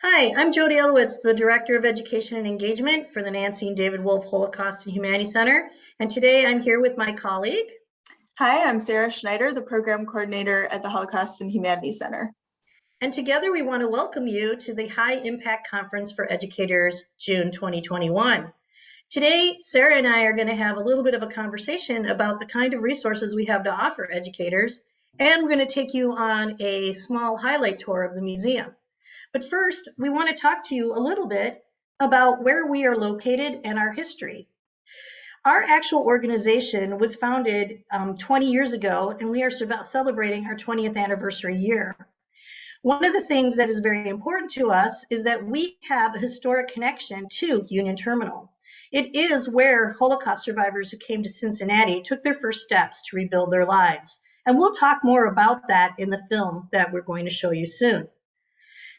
Hi, I'm Jodi Elowitz, the Director of Education and Engagement for the Nancy and David Wolf Holocaust and Humanity Center. And today I'm here with my colleague. Hi, I'm Sarah Schneider, the Program Coordinator at the Holocaust and Humanity Center. And together we want to welcome you to the High Impact Conference for Educators, June 2021. Today, Sarah and I are going to have a little bit of a conversation about the kind of resources we have to offer educators, and we're going to take you on a small highlight tour of the museum. But first, we want to talk to you a little bit about where we are located and our history. Our actual organization was founded 20 years ago, and we are celebrating our 20th anniversary year. One of the things that is very important to us is that we have a historic connection to Union Terminal. It is where Holocaust survivors who came to Cincinnati took their first steps to rebuild their lives. And we'll talk more about that in the film that we're going to show you soon.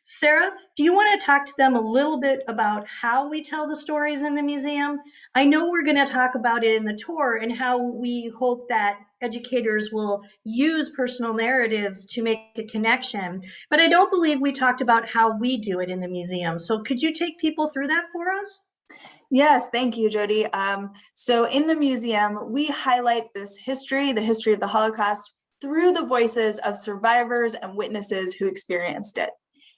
Sarah, do you want to talk to them a little bit about how we tell the stories in the museum? I know we're going to talk about it in the tour and how we hope that educators will use personal narratives to make a connection, but I don't believe we talked about how we do it in the museum. So could you take people through that for us? Yes, thank you, Jodi. So in the museum, we highlight this history, the history of the Holocaust, through the voices of survivors and witnesses who experienced it.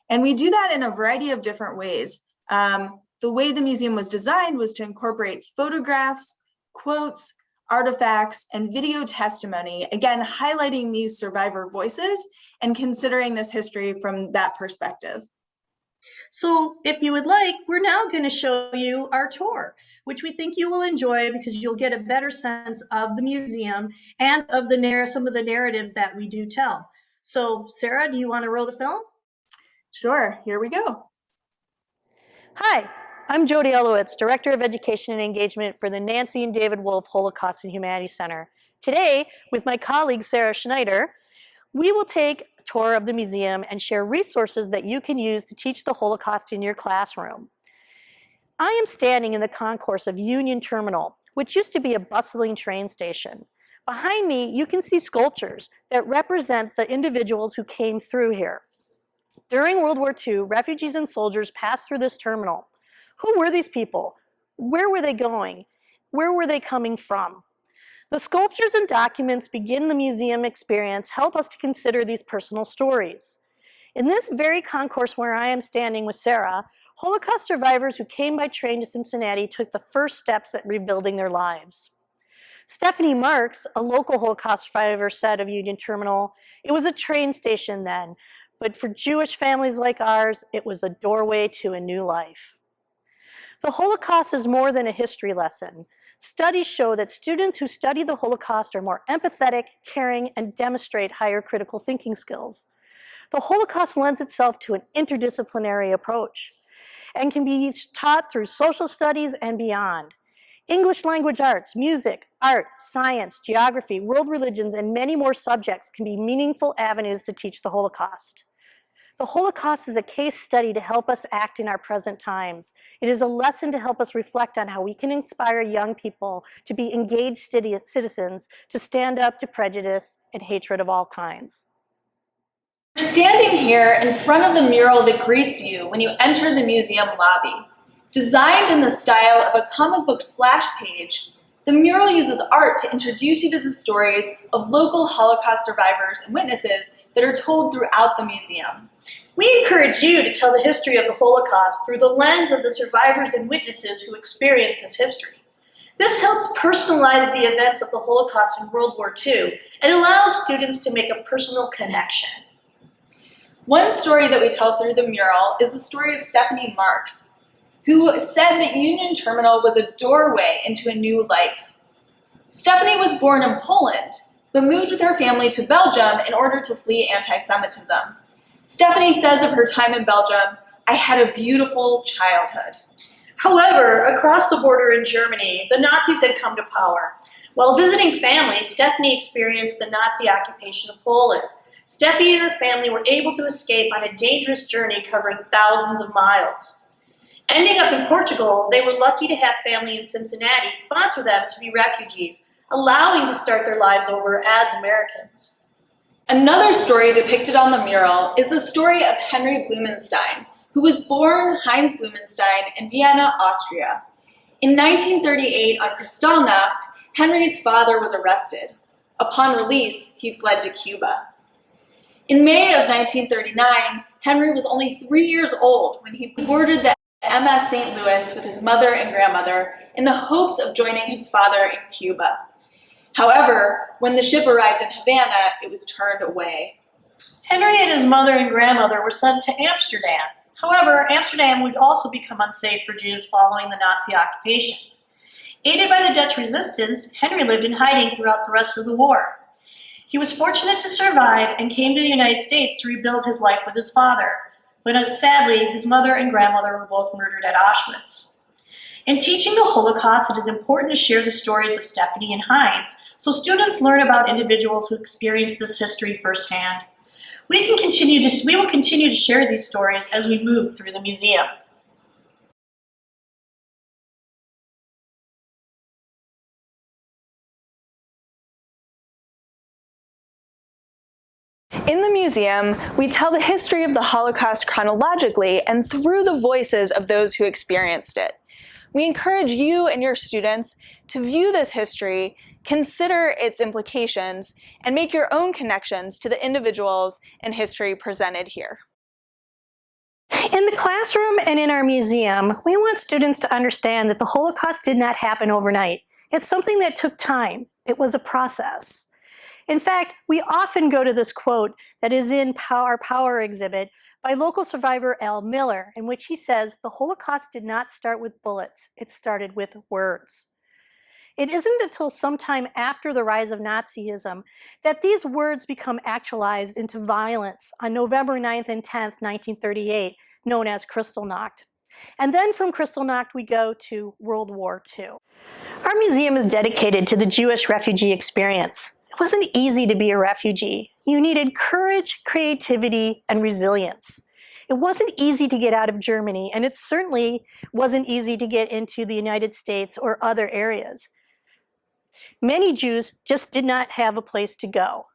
And we do that in a variety of different ways. The way the museum was designed was to incorporate photographs, quotes, artifacts, and video testimony, again, highlighting these survivor voices and considering this history from that perspective. So if you would like, we're now going to show you our tour, which we think you will enjoy because you'll get a better sense of the museum and of some of the narratives that we do tell. So Sarah, do you want to roll the film? Sure, here we go. Hi, I'm Jodi Elowitz, Director of Education and Engagement for the Nancy and David Wolf Holocaust and Humanity Center. Today, with my colleague Sarah Schneider, we will take a tour of the museum and share resources that you can use to teach the Holocaust in your classroom. I am standing in the concourse of Union Terminal, which used to be a bustling train station. Behind me, you can see sculptures that represent the individuals who came through here. During World War II, refugees and soldiers passed through this terminal. Who were these people? Where were they going? Where were they coming from? The sculptures and documents begin the museum experience help us to consider these personal stories. In this very concourse where I am standing with Sarah, Holocaust survivors who came by train to Cincinnati took the first steps at rebuilding their lives. Stephanie Marks, a local Holocaust survivor, said of Union Terminal, "It was a train station then, but for Jewish families like ours, it was a doorway to a new life." The Holocaust is more than a history lesson. Studies show that students who study the Holocaust are more empathetic, caring, and demonstrate higher critical thinking skills. The Holocaust lends itself to an interdisciplinary approach and can be taught through social studies and beyond. English language arts, music, art, science, geography, world religions, and many more subjects can be meaningful avenues to teach the Holocaust. The Holocaust is a case study to help us act in our present times. It is a lesson to help us reflect on how we can inspire young people to be engaged citizens, to stand up to prejudice and hatred of all kinds. We're standing here in front of the mural that greets you when you enter the museum lobby. Designed in the style of a comic book splash page, the mural uses art to introduce you to the stories of local Holocaust survivors and witnesses that are told throughout the museum. We encourage you to tell the history of the Holocaust through the lens of the survivors and witnesses who experienced this history. This helps personalize the events of the Holocaust in World War II and allows students to make a personal connection. One story that we tell through the mural is the story of Stephanie Marks, who said that Union Terminal was a doorway into a new life. Stephanie was born in Poland, but moved with her family to Belgium in order to flee anti-Semitism. Stephanie says of her time in Belgium, "I had a beautiful childhood." However, across the border in Germany, the Nazis had come to power. While visiting family, Stephanie experienced the Nazi occupation of Poland. Stephanie and her family were able to escape on a dangerous journey covering thousands of miles. Ending up in Portugal, they were lucky to have family in Cincinnati sponsor them to be refugees, allowing to start their lives over as Americans. Another story depicted on the mural is the story of Henry Blumenstein, who was born Heinz Blumenstein in Vienna, Austria. In 1938, on Kristallnacht, Henry's father was arrested. Upon release, he fled to Cuba. In May of 1939, Henry was only 3 years old when he boarded the MS St. Louis with his mother and grandmother in the hopes of joining his father in Cuba. However, when the ship arrived in Havana, it was turned away. Henry and his mother and grandmother were sent to Amsterdam. However, Amsterdam would also become unsafe for Jews following the Nazi occupation. Aided by the Dutch resistance, Henry lived in hiding throughout the rest of the war. He was fortunate to survive and came to the United States to rebuild his life with his father, but sadly, his mother and grandmother were both murdered at Auschwitz. In teaching the Holocaust, it is important to share the stories of Stephanie and Heinz so students learn about individuals who experienced this history firsthand. We will continue to share these stories as we move through the museum. In the museum, we tell the history of the Holocaust chronologically and through the voices of those who experienced it. We encourage you and your students to view this history, consider its implications, and make your own connections to the individuals and history presented here. In the classroom and in our museum, we want students to understand that the Holocaust did not happen overnight. It's something that took time. It was a process. In fact, we often go to this quote that is in our Power exhibit by local survivor Al Miller, in which he says, "The Holocaust did not start with bullets, it started with words." It isn't until sometime after the rise of Nazism that these words become actualized into violence on November 9th and 10th, 1938, known as Kristallnacht. And then from Kristallnacht, we go to World War II. Our museum is dedicated to the Jewish refugee experience. It wasn't easy to be a refugee. You needed courage, creativity, and resilience. It wasn't easy to get out of Germany, and it certainly wasn't easy to get into the United States or other areas. Many Jews just did not have a place to go.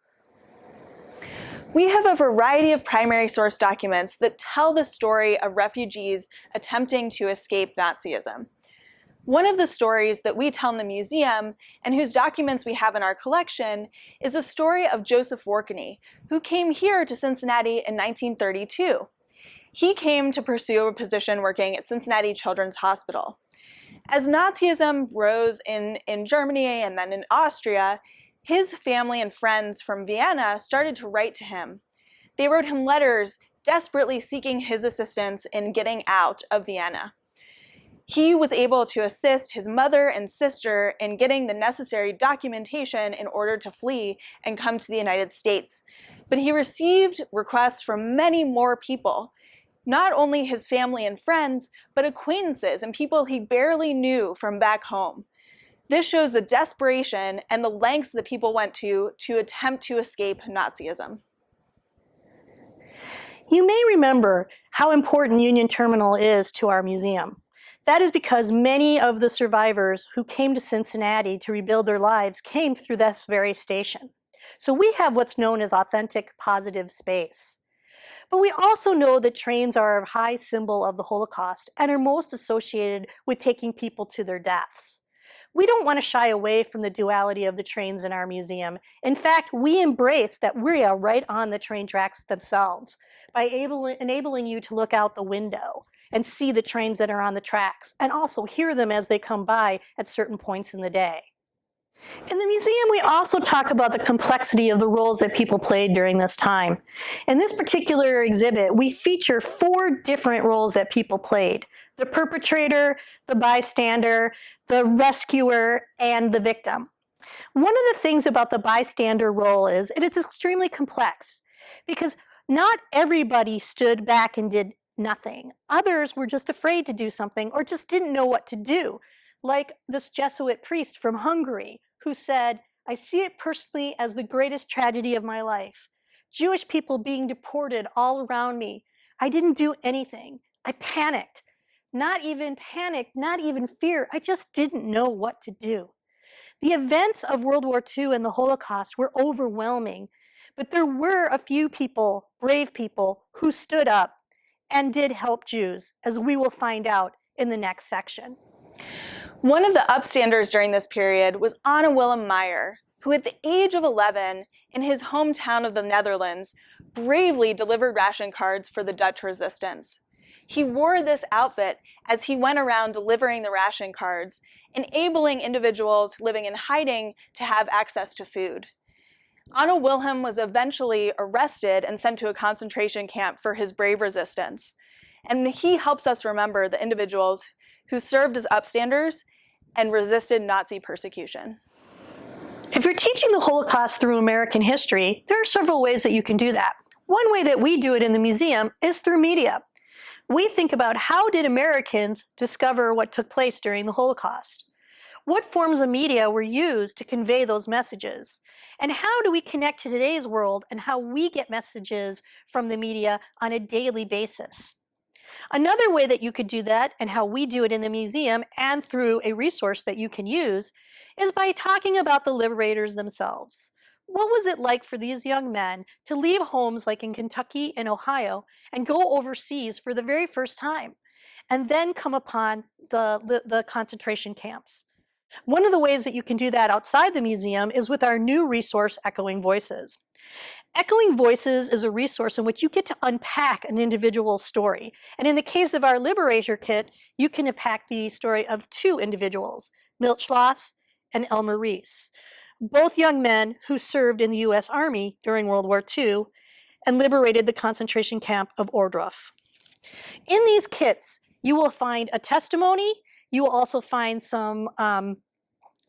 We have a variety of primary source documents that tell the story of refugees attempting to escape Nazism. One of the stories that we tell in the museum, and whose documents we have in our collection, is the story of Joseph Workany, who came here to Cincinnati in 1932. He came to pursue a position working at Cincinnati Children's Hospital. As Nazism rose in Germany and then in Austria, his family and friends from Vienna started to write to him. They wrote him letters desperately seeking his assistance in getting out of Vienna. He was able to assist his mother and sister in getting the necessary documentation in order to flee and come to the United States. But he received requests from many more people, not only his family and friends, but acquaintances and people he barely knew from back home. This shows the desperation and the lengths that people went to attempt to escape Nazism. You may remember how important Union Terminal is to our museum. That is because many of the survivors who came to Cincinnati to rebuild their lives came through this very station. So we have what's known as authentic positive space. But we also know that trains are a high symbol of the Holocaust and are most associated with taking people to their deaths. We don't want to shy away from the duality of the trains in our museum. In fact, we embrace that we are right on the train tracks themselves by enabling you to look out the window and see the trains that are on the tracks, and also hear them as they come by at certain points in the day. In the museum, we also talk about the complexity of the roles that people played during this time. In this particular exhibit, we feature 4 different roles that people played: the perpetrator, the bystander, the rescuer, and the victim. One of the things about the bystander role is it's extremely complex because not everybody stood back and did nothing. Others were just afraid to do something or just didn't know what to do, like this Jesuit priest from Hungary who said, "I see it personally as the greatest tragedy of my life. Jewish people being deported all around me. I didn't do anything. I panicked. Not even fear. I just didn't know what to do." The events of World War II and the Holocaust were overwhelming, but there were a few people, brave people, who stood up and did help Jews, as we will find out in the next section. One of the upstanders during this period was Anna Willem Meyer, who at the age of 11, in his hometown of the Netherlands, bravely delivered ration cards for the Dutch resistance. He wore this outfit as he went around delivering the ration cards, enabling individuals living in hiding to have access to food. Anna Wilhelm was eventually arrested and sent to a concentration camp for his brave resistance. And he helps us remember the individuals who served as upstanders and resisted Nazi persecution. If you're teaching the Holocaust through American history, there are several ways that you can do that. One way that we do it in the museum is through media. We think about how did Americans discover what took place during the Holocaust? What forms of media were used to convey those messages? And how do we connect to today's world and how we get messages from the media on a daily basis? Another way that you could do that, and how we do it in the museum and through a resource that you can use, is by talking about the liberators themselves. What was it like for these young men to leave homes like in Kentucky and Ohio and go overseas for the very first time, and then come upon the concentration camps? One of the ways that you can do that outside the museum is with our new resource, Echoing Voices. Echoing Voices is a resource in which you get to unpack an individual story. And in the case of our Liberator Kit, you can unpack the story of two individuals, Milt Schloss and Elmer Reese, both young men who served in the U.S. Army during World War II and liberated the concentration camp of Ohrdruf. In these kits, you will find a testimony. You will also find some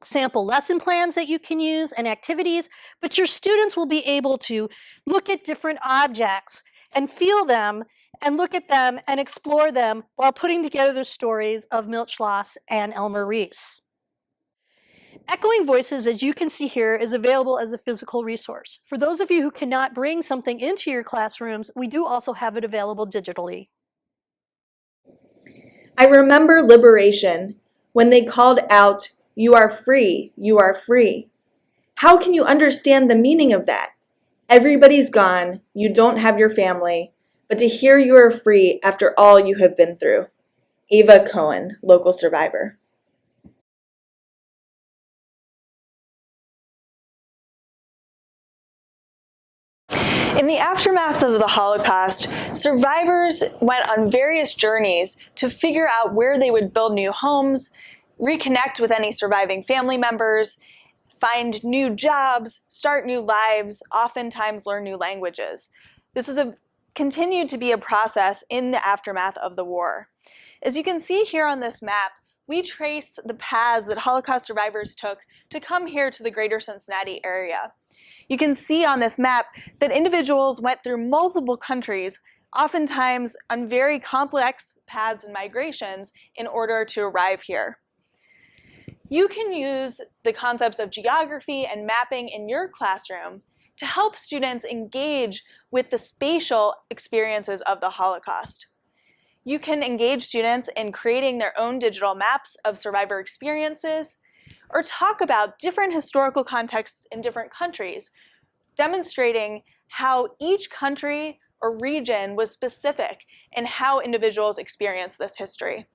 sample lesson plans that you can use and activities, but your students will be able to look at different objects and feel them and look at them and explore them while putting together the stories of Milt Schloss and Elmer Reese. Echoing Voices, as you can see here, is available as a physical resource. For those of you who cannot bring something into your classrooms, we do also have it available digitally. I remember liberation, when they called out, "You are free, you are free." How can you understand the meaning of that? Everybody's gone, you don't have your family, but to hear you are free after all you have been through. Ava Cohen, local survivor. In the aftermath of the Holocaust, survivors went on various journeys to figure out where they would build new homes, reconnect with any surviving family members, find new jobs, start new lives, oftentimes learn new languages. This was continued to be a process in the aftermath of the war. As you can see here on this map, we traced the paths that Holocaust survivors took to come here to the greater Cincinnati area. You can see on this map that individuals went through multiple countries, oftentimes on very complex paths and migrations, in order to arrive here. You can use the concepts of geography and mapping in your classroom to help students engage with the spatial experiences of the Holocaust. You can engage students in creating their own digital maps of survivor experiences, or talk about different historical contexts in different countries, demonstrating how each country or region was specific in how individuals experienced this history.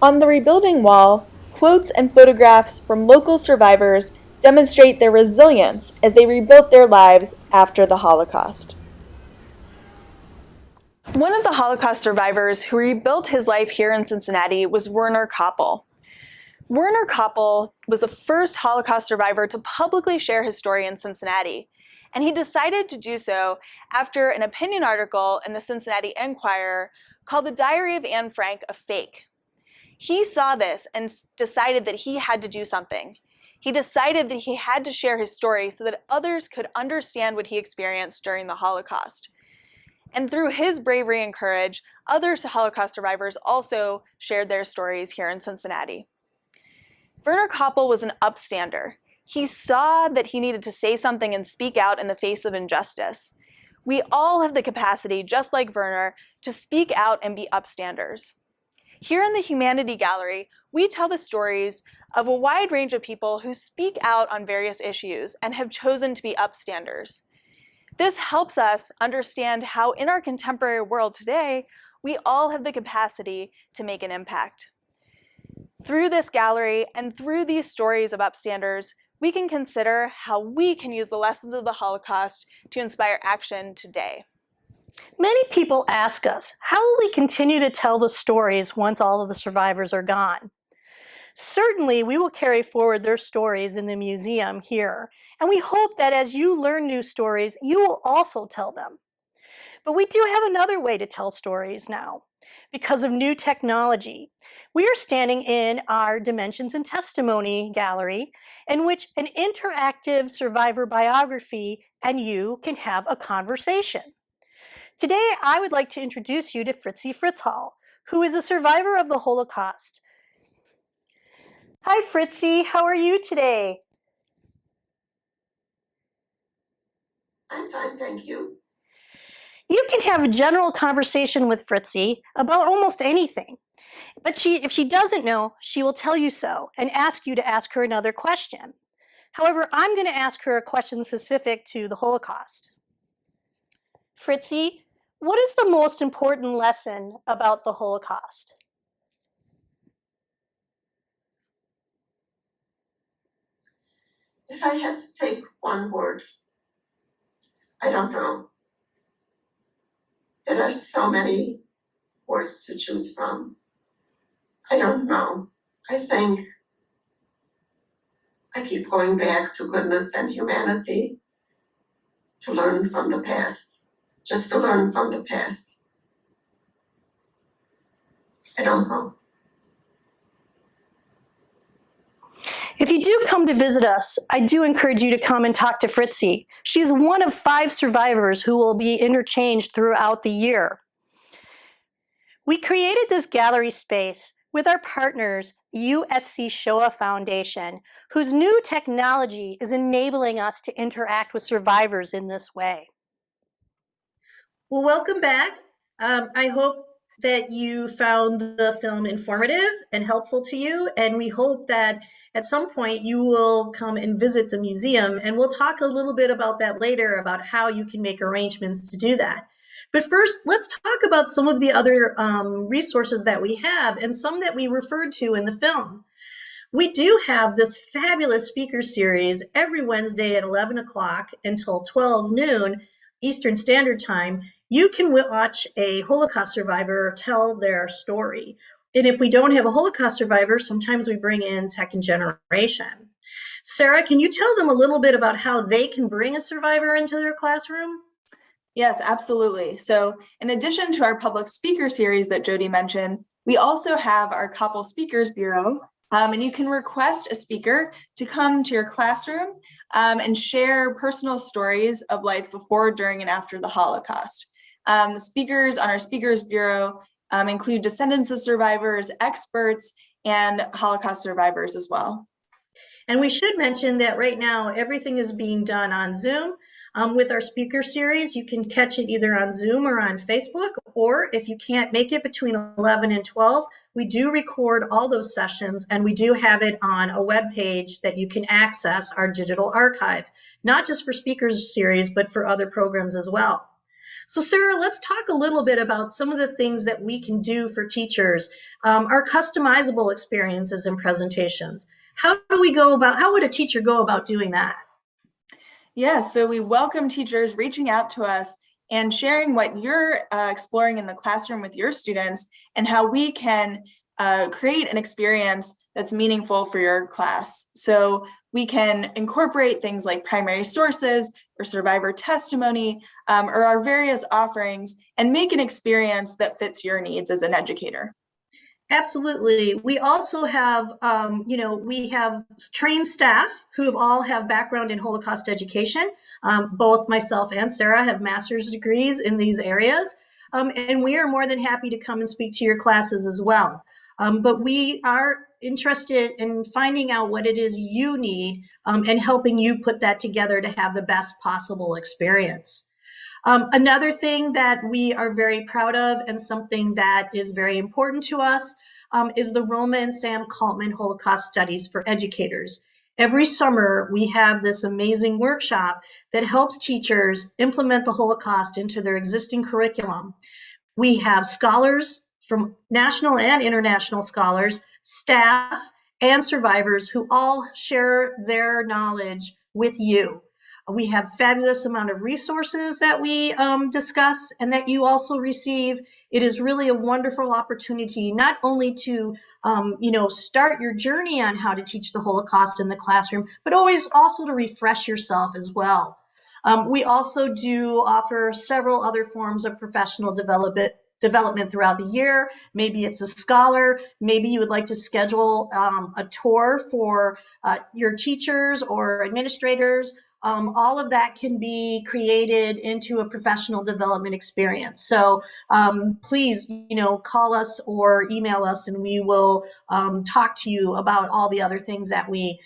On the rebuilding wall, quotes and photographs from local survivors demonstrate their resilience as they rebuilt their lives after the Holocaust. One of the Holocaust survivors who rebuilt his life here in Cincinnati was Werner Koppel. Werner Koppel was the first Holocaust survivor to publicly share his story in Cincinnati, and he decided to do so after an opinion article in the Cincinnati Enquirer called "The Diary of Anne Frank a Fake." He saw this and decided that he had to do something. He decided that he had to share his story so that others could understand what he experienced during the Holocaust. And through his bravery and courage, other Holocaust survivors also shared their stories here in Cincinnati. Werner Koppel was an upstander. He saw that he needed to say something and speak out in the face of injustice. We all have the capacity, just like Werner, to speak out and be upstanders. Here in the Humanity Gallery, we tell the stories of a wide range of people who speak out on various issues and have chosen to be upstanders. This helps us understand how in our contemporary world today, we all have the capacity to make an impact. Through this gallery and through these stories of upstanders, we can consider how we can use the lessons of the Holocaust to inspire action today. Many people ask us, how will we continue to tell the stories once all of the survivors are gone? Certainly, we will carry forward their stories in the museum here, and we hope that as you learn new stories, you will also tell them. But we do have another way to tell stories now. Because of new technology, we are standing in our Dimensions and Testimony gallery, in which an interactive survivor biography and you can have a conversation. Today, I would like to introduce you to Fritzi Fritzhall, who is a survivor of the Holocaust. Hi, Fritzi. How are you today? I'm fine, thank you. You can have a general conversation with Fritzi about almost anything. But if she doesn't know, she will tell you so and ask you to ask her another question. However, I'm going to ask her a question specific to the Holocaust. Fritzi, what is the most important lesson about the Holocaust? If I had to take one word, I don't know. There are so many words to choose from. I don't know. I think I keep going back to goodness and humanity, to learn from the past, just to learn from the past. I don't know. If you do come to visit us, I do encourage you to come and talk to Fritzi. She's one of 5 survivors who will be interchanged throughout the year. We created this gallery space with our partners, USC Shoah Foundation, whose new technology is enabling us to interact with survivors in this way. Well, welcome back. I hope that you found the film informative and helpful to you, and we hope that at some point you will come and visit the museum, and we'll talk a little bit about that later, about how you can make arrangements to do that. But first, let's talk about some of the other resources that we have and some that we referred to in the film. We do have this fabulous speaker series every Wednesday at 11 o'clock until 12 noon Eastern Standard Time. You can watch a Holocaust survivor tell their story. And if we don't have a Holocaust survivor, sometimes we bring in second generation. Sarah, can you tell them a little bit about how they can bring a survivor into their classroom? Yes, absolutely. So in addition to our public speaker series that Jodi mentioned, we also have our Couple Speakers Bureau. And you can request a speaker to come to your classroom and share personal stories of life before, during, and after the Holocaust. Speakers on our Speakers Bureau include descendants of survivors, experts, and Holocaust survivors as well. And we should mention that right now everything is being done on Zoom. With our speaker series, you can catch it either on Zoom or on Facebook, or if you can't make it between 11 and 12, we do record all those sessions and we do have it on a web page that you can access our digital archive, not just for speakers series, but for other programs as well. So Sarah, let's talk a little bit about some of the things that we can do for teachers, our customizable experiences and presentations. How would a teacher go about doing that? Yeah, so we welcome teachers reaching out to us and sharing what you're exploring in the classroom with your students and how we can create an experience that's meaningful for your class. So we can incorporate things like primary sources or survivor testimony or our various offerings and make an experience that fits your needs as an educator. Absolutely. We also have, we have trained staff who all have background in Holocaust education. Both myself and Sarah have master's degrees in these areas. And we are more than happy to come and speak to your classes as well. But we are interested in finding out what it is you need and helping you put that together to have the best possible experience. Another thing that we are very proud of and something that is very important to us is the Roma and Sam Kaltman Holocaust Studies for Educators. Every summer, we have this amazing workshop that helps teachers implement the Holocaust into their existing curriculum. We have scholars from national and international scholars, staff, and survivors who all share their knowledge with you. We have fabulous amount of resources that we discuss and that you also receive. It is really a wonderful opportunity not only to start your journey on how to teach the Holocaust in the classroom, but always also to refresh yourself as well. We also do offer several other forms of professional development throughout the year. Maybe it's a scholar, maybe you would like to schedule a tour for your teachers or administrators. All of that can be created into a professional development experience. So please, call us or email us and we will talk to you about all the other things that we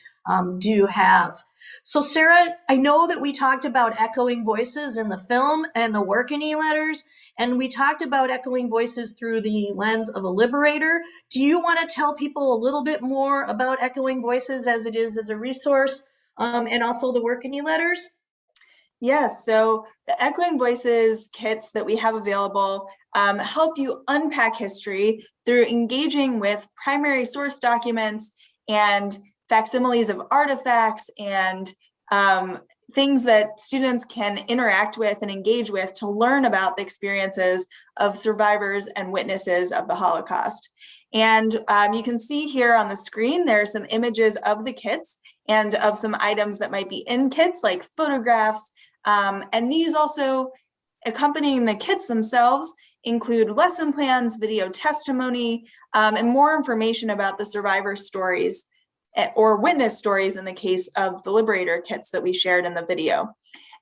do have. So Sarah, I know that we talked about echoing voices in the film and the work in e-letters, and we talked about echoing voices through the lens of a liberator. Do you want to tell people a little bit more about echoing voices as it is as a resource and also the work in e-letters? Yes, so the Echoing Voices kits that we have available help you unpack history through engaging with primary source documents and facsimiles of artifacts and things that students can interact with and engage with to learn about the experiences of survivors and witnesses of the Holocaust. And you can see here on the screen, there are some images of the kits and of some items that might be in kits like photographs. And these also accompanying the kits themselves include lesson plans, video testimony, and more information about the survivor stories or witness stories in the case of the Liberator kits that we shared in the video.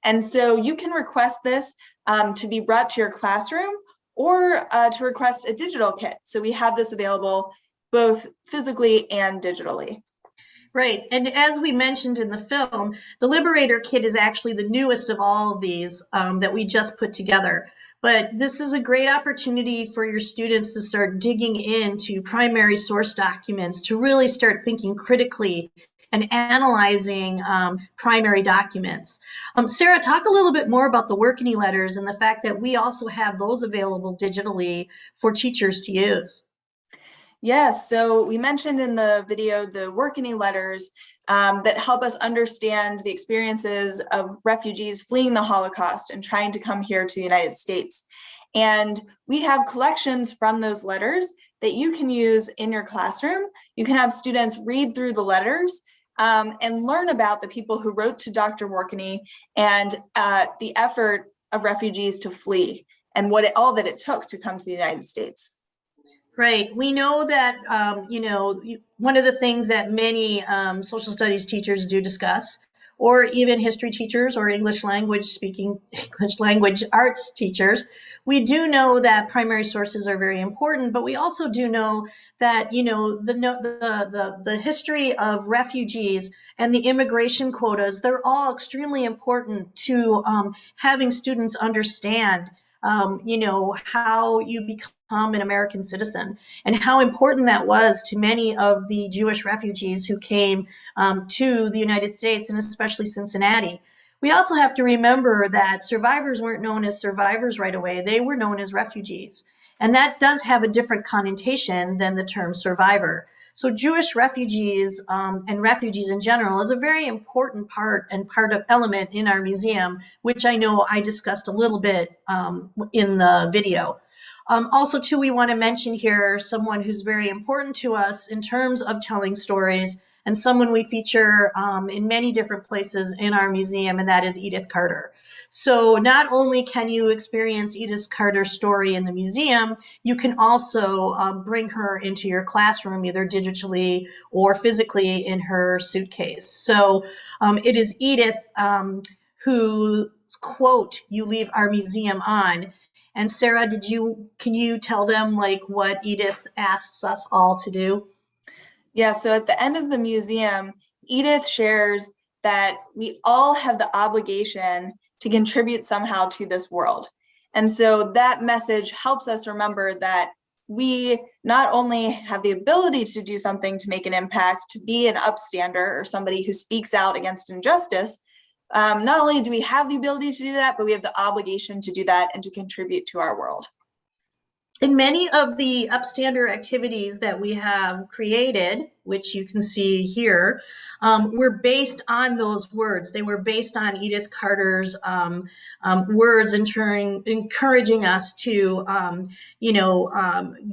And so you can request this to be brought to your classroom or to request a digital kit. So we have this available both physically and digitally. Right. And as we mentioned in the film, the Liberator Kit is actually the newest of all of these that we just put together. But this is a great opportunity for your students to start digging into primary source documents, to really start thinking critically and analyzing primary documents. Sarah, talk a little bit more about the work in e-letters and the fact that we also have those available digitally for teachers to use. Yes, so we mentioned in the video the work in e-letters that help us understand the experiences of refugees fleeing the Holocaust and trying to come here to the United States. And we have collections from those letters that you can use in your classroom. You can have students read through the letters and learn about the people who wrote to Dr. Workney and the effort of refugees to flee and all that it took to come to the United States. Right. We know that, one of the things that many social studies teachers do discuss, or even history teachers or English language arts teachers, we do know that primary sources are very important, but we also do know that, the history of refugees and the immigration quotas, they're all extremely important to having students understand how you become an American citizen and how important that was to many of the Jewish refugees who came to the United States and especially Cincinnati. We also have to remember that survivors weren't known as survivors right away. They were known as refugees. And that does have a different connotation than the term survivor. So Jewish refugees and refugees in general is a very important part of element in our museum, which I know I discussed a little bit in the video. Also, too, we want to mention here someone who's very important to us in terms of telling stories and someone we feature in many different places in our museum, and that is Edith Carter. So not only can you experience Edith Carter's story in the museum, you can also bring her into your classroom, either digitally or physically in her suitcase. So it is Edith whose quote you leave our museum on. And Sarah, can you tell them what Edith asks us all to do? Yeah, so at the end of the museum, Edith shares that we all have the obligation to contribute somehow to this world. And so that message helps us remember that we not only have the ability to do something to make an impact, to be an upstander or somebody who speaks out against injustice, not only do we have the ability to do that, but we have the obligation to do that and to contribute to our world. And many of the upstander activities that we have created, which you can see here, were based on those words. They were based on Edith Carter's words, encouraging us to,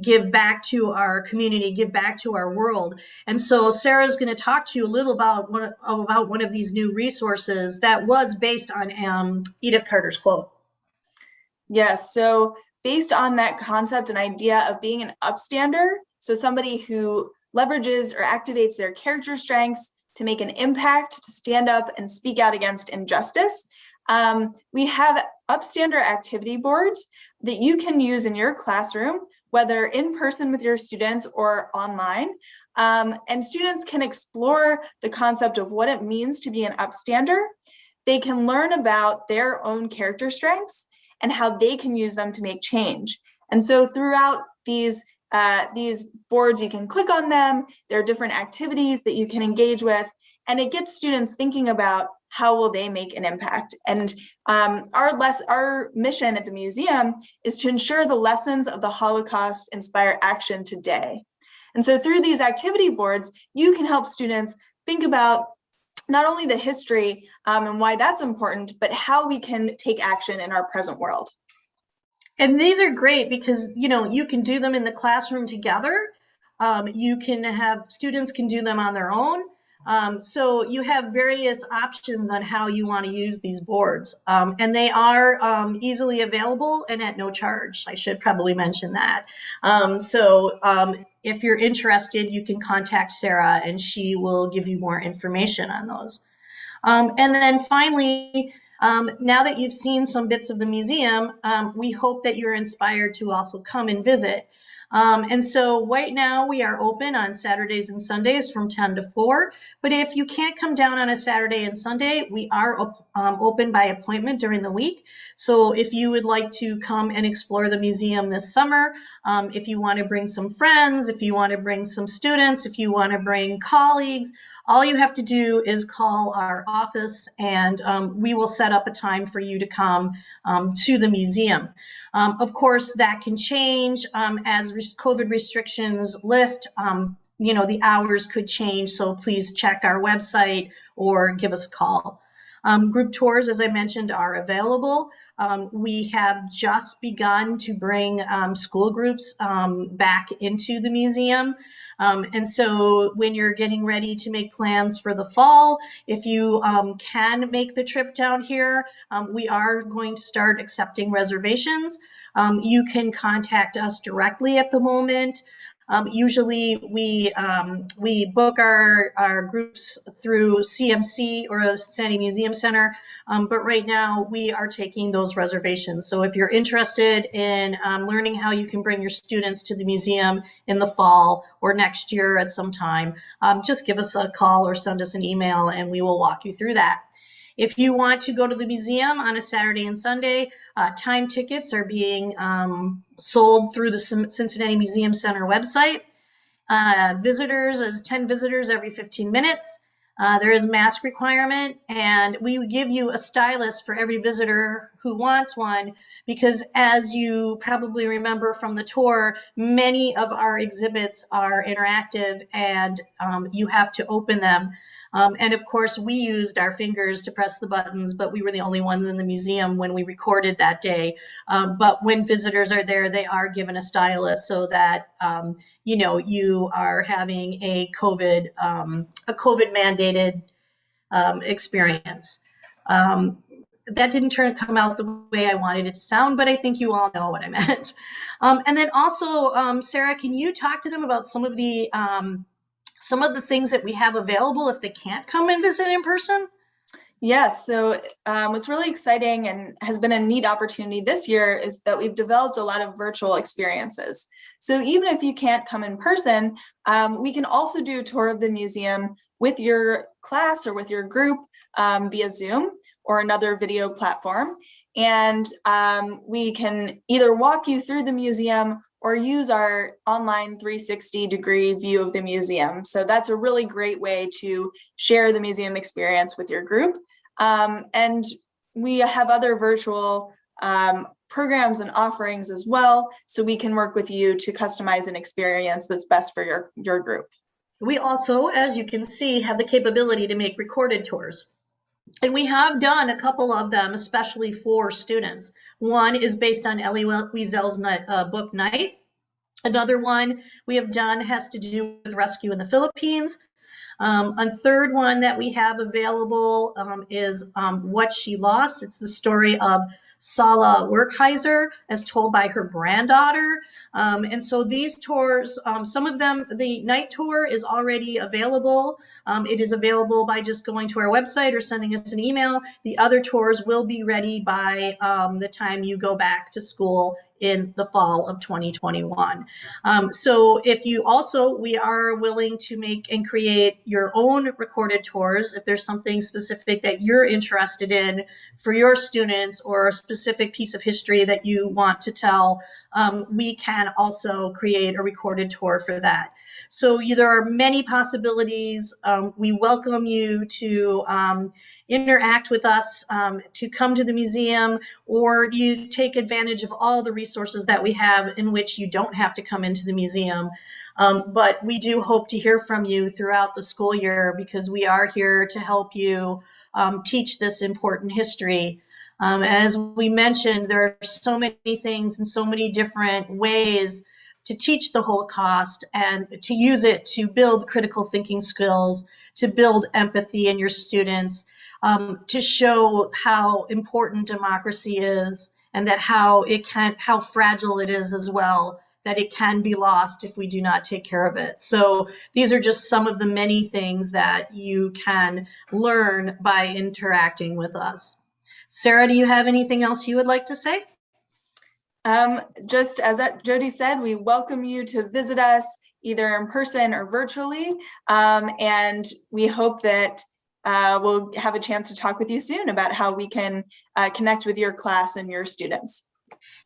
give back to our community, give back to our world. And so Sarah's going to talk to you a little about one of these new resources that was based on Edith Carter's quote. Yes, so based on that concept and idea of being an upstander, so somebody who leverages or activates their character strengths to make an impact, to stand up and speak out against injustice, we have upstander activity boards that you can use in your classroom, whether in person with your students or online. And students can explore the concept of what it means to be an upstander. They can learn about their own character strengths and how they can use them to make change. And so throughout these boards, you can click on them. There are different activities that you can engage with, and it gets students thinking about how will they make an impact. And our mission at the museum is to ensure the lessons of the Holocaust inspire action today. And so through these activity boards, you can help students think about not only the history and why that's important, but how we can take action in our present world. And these are great because, you can do them in the classroom together. You can have students can do them on their own. So you have various options on how you want to use these boards. And they are easily available and at no charge. I should probably mention that. So if you're interested, you can contact Sarah and she will give you more information on those. And then finally, now that you've seen some bits of the museum, we hope that you're inspired to also come and visit. And so right now we are open on Saturdays and Sundays from 10 to 4. But if you can't come down on a Saturday and Sunday, we are open by appointment during the week. So if you would like to come and explore the museum this summer, if you want to bring some friends, if you want to bring some students, if you want to bring colleagues, all you have to do is call our office and we will set up a time for you to come to the museum. Of course, that can change as COVID restrictions lift. The hours could change, so please check our website or give us a call. Group tours, as I mentioned, are available. We have just begun to bring school groups back into the museum. And so when you're getting ready to make plans for the fall, if you can make the trip down here, we are going to start accepting reservations. You can contact us directly at the moment. Usually we book our groups through CMC or the Cincinnati Museum Center, but right now we are taking those reservations. So if you're interested in learning how you can bring your students to the museum in the fall or next year at some time, just give us a call or send us an email and we will walk you through that. If you want to go to the museum on a Saturday and Sunday, time tickets are being sold through the Cincinnati Museum Center website. Visitors is 10 visitors every 15 minutes. There is a mask requirement, and we give you a stylus for every visitor who wants one, because as you probably remember from the tour, many of our exhibits are interactive and you have to open them. And of course, we used our fingers to press the buttons, but we were the only ones in the museum when we recorded that day. But when visitors are there, they are given a stylus so that, you are having a COVID mandated experience. That didn't come out the way I wanted it to sound, but I think you all know what I meant. And then also, Sarah, can you talk to them about some of the things that we have available if they can't come and visit in person? Yes, so what's really exciting and has been a neat opportunity this year is that we've developed a lot of virtual experiences. So even if you can't come in person, we can also do a tour of the museum with your class or with your group via Zoom or another video platform. And we can either walk you through the museum or use our online 360-degree view of the museum. So that's a really great way to share the museum experience with your group. And we have other virtual programs and offerings as well, so we can work with you to customize an experience that's best for your group. We also, as you can see, have the capability to make recorded tours. And we have done a couple of them, especially for students. One is based on Elowitz book Night. Another one we have done has to do with rescue in the Philippines. A third one that we have available is What She Lost. It's the story of Sala Werkheiser as told by her granddaughter. And so these tours, some of them, the night tour is already available. It is available by just going to our website or sending us an email. The other tours will be ready by the time you go back to school in the fall of 2021. So if you also, we are willing to make and create your own recorded tours. If there's something specific that you're interested in for your students or a specific piece of history that you want to tell, we can also create a recorded tour for that. So there are many possibilities. We welcome you to interact with us, to come to the museum, or you take advantage of all the resources that we have in which you don't have to come into the museum. But we do hope to hear from you throughout the school year, because we are here to help you teach this important history. As we mentioned, there are so many things and so many different ways to teach the Holocaust and to use it to build critical thinking skills, to build empathy in your students, to show how important democracy is, and that how fragile it is as well, that it can be lost if we do not take care of it. So these are just some of the many things that you can learn by interacting with us. Sarah, do you have anything else you would like to say? Just as Jodi said, we welcome you to visit us either in person or virtually. And we hope that we'll have a chance to talk with you soon about how we can connect with your class and your students.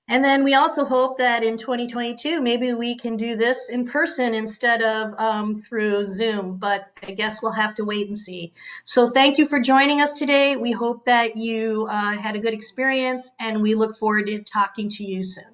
And then we also hope that in 2022, maybe we can do this in person instead of through Zoom, but I guess we'll have to wait and see. So thank you for joining us today. We hope that you had a good experience, and we look forward to talking to you soon.